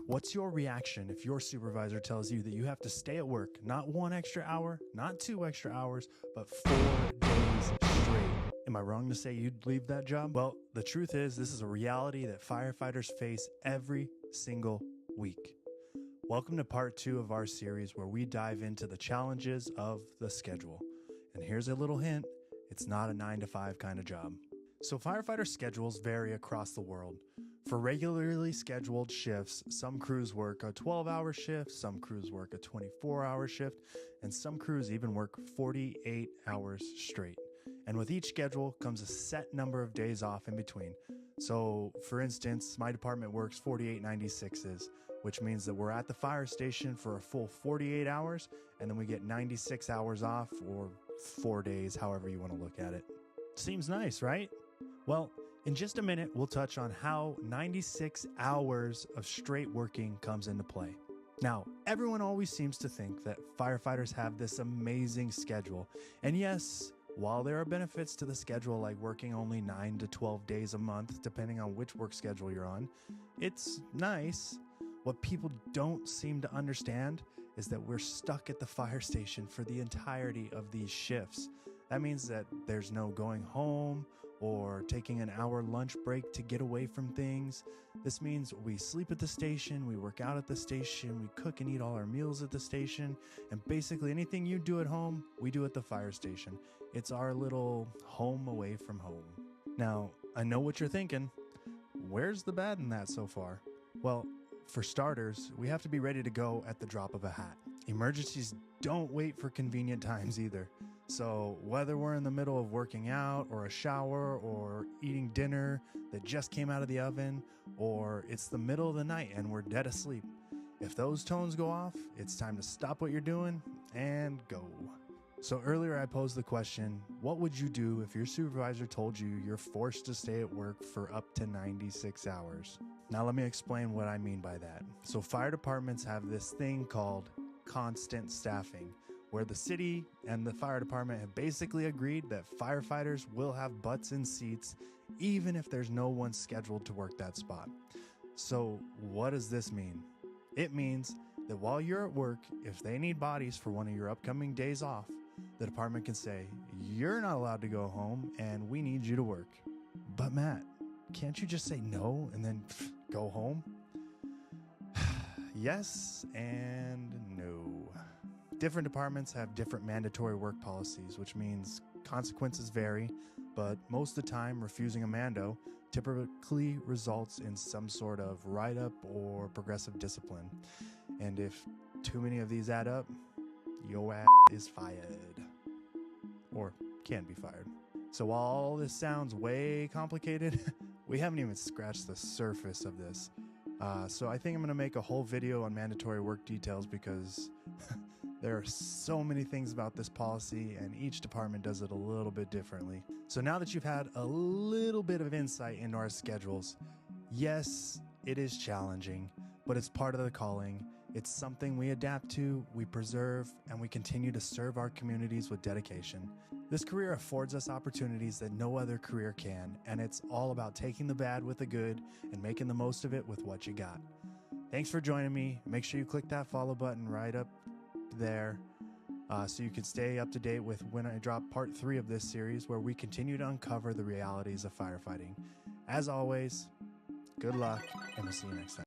What's your reaction if your supervisor tells you that you have to stay at work, not 1 extra hour, not 2 extra hours, but 4 days straight? Am I wrong to say you'd leave that job? Well, the truth is this is a reality that firefighters face every single week. Welcome to part 2 of our series where we dive into the challenges of the schedule. And here's a little hint, it's not a 9 to 5 kind of job. So firefighter schedules vary across the world. For regularly scheduled shifts, some crews work a 12-hour shift, some crews work a 24-hour shift, and some crews even work 48 hours straight. And with each schedule comes a set number of days off in between. So, for instance, my department works 48 96s, which means that we're at the fire station for a full 48 hours, and then we get 96 hours off, or 4 days, however you want to look at it. Seems nice, right? Well, in just a minute, we'll touch on how 96 hours of straight working comes into play. Now, everyone always seems to think that firefighters have this amazing schedule. And yes, while there are benefits to the schedule like working only 9 to 12 days a month, depending on which work schedule you're on, it's nice. What people don't seem to understand is that we're stuck at the fire station for the entirety of these shifts. That means that there's no going home or taking an hour lunch break to get away from things. This means we sleep at the station, we work out at the station, we cook and eat all our meals at the station, and basically anything you do at home, we do at the fire station. It's our little home away from home. Now, I know what you're thinking. Where's the bad in that so far? Well, for starters, we have to be ready to go at the drop of a hat. Emergencies don't wait for convenient times either. So whether we're in the middle of working out or a shower or eating dinner that just came out of the oven, or it's the middle of the night and we're dead asleep, if those tones go off, it's time to stop what you're doing and go. So earlier I posed the question, what would you do if your supervisor told you you're forced to stay at work for up to 96 hours? Now let me explain what I mean by that. So fire departments have this thing called constant staffing, where the city and the fire department have basically agreed that firefighters will have butts in seats even if there's no one scheduled to work that spot. So what does this mean? It means that while you're at work, if they need bodies for one of your upcoming days off, the department can say, you're not allowed to go home and we need you to work. But Matt, can't you just say no and then go home? Yes and no. Different departments have different mandatory work policies, which means consequences vary, but most of the time refusing a mando typically results in some sort of write-up or progressive discipline. And if too many of these add up, your ass is fired. Or can be fired. So while all this sounds way complicated, we haven't even scratched the surface of this. So I think I'm going to make a whole video on mandatory work details because there are so many things about this policy and each department does it a little bit differently. So now that you've had a little bit of insight into our schedules, yes, it is challenging, but it's part of the calling. It's something we adapt to, we preserve, and we continue to serve our communities with dedication. This career affords us opportunities that no other career can, and it's all about taking the bad with the good and making the most of it with what you got. Thanks for joining me. Make sure you click that follow button right up there so you can stay up to date with when I drop part 3 of this series where we continue to uncover the realities of firefighting. As always, good luck, and we'll see you next time.